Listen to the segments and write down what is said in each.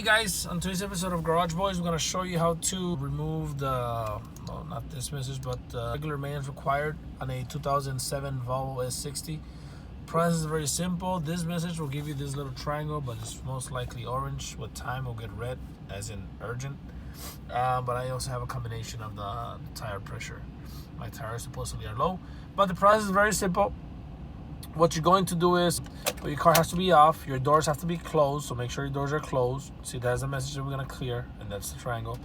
Hey guys, on today's episode of Garage Boys, we're going to show you how to remove the, well, not this message, but regular maintenance required on a 2007 Volvo S60. Process is very simple. This message will give you this little triangle, but it's most likely orange. With time, will get red, as in urgent. But I also have a combination of the tire pressure. My tires supposedly are low, but the process is very simple. What you're going to do is, your car has to be off, your doors have to be closed, so make sure your doors are closed. See, that's the message that we're gonna clear, and that's the triangle.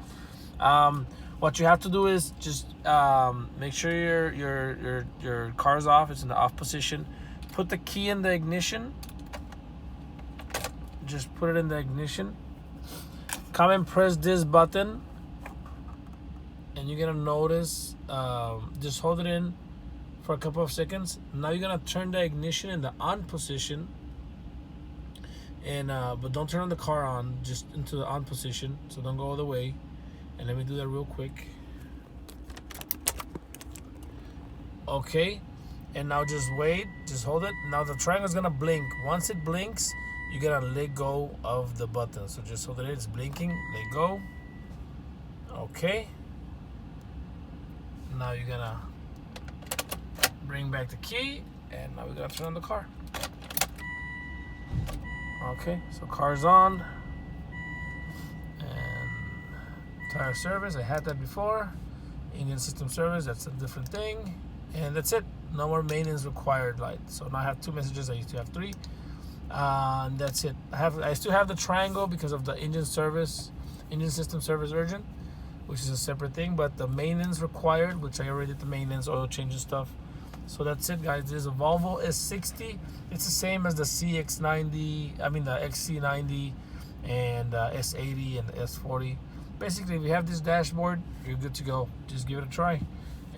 What you have to do is just make sure your car's off. It's in the off position. Put the key in the ignition. Just put it in the ignition. Come and press this button, and you're gonna notice. Just hold it in for a couple of seconds. Now you're gonna turn the ignition in the on position, and but don't turn the car on, just into the on position, so don't go all the way. And let me do that real quick. Okay, and now just wait, just hold it. Now the triangle is gonna blink. Once it blinks, you're gonna let go of the button. So just hold it, it's blinking, let go. Okay, now you're gonna bring back the key, and now we gotta turn on the car. Okay, so car's on, and tire service, I had that before. Engine system service, that's a different thing, and that's it. No more maintenance required light. So now I have two messages. I used to have three, and that's it. I still have the triangle because of the engine system service urgent, which is a separate thing. But the maintenance required, which I already did the maintenance, oil change and stuff. So that's it, guys. There's a Volvo S60. It's the same as the CX90, the XC90 and S80 and the S40. Basically, if you have this dashboard, you're good to go. Just give it a try.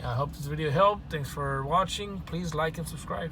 I hope this video helped. Thanks for watching. Please like and subscribe.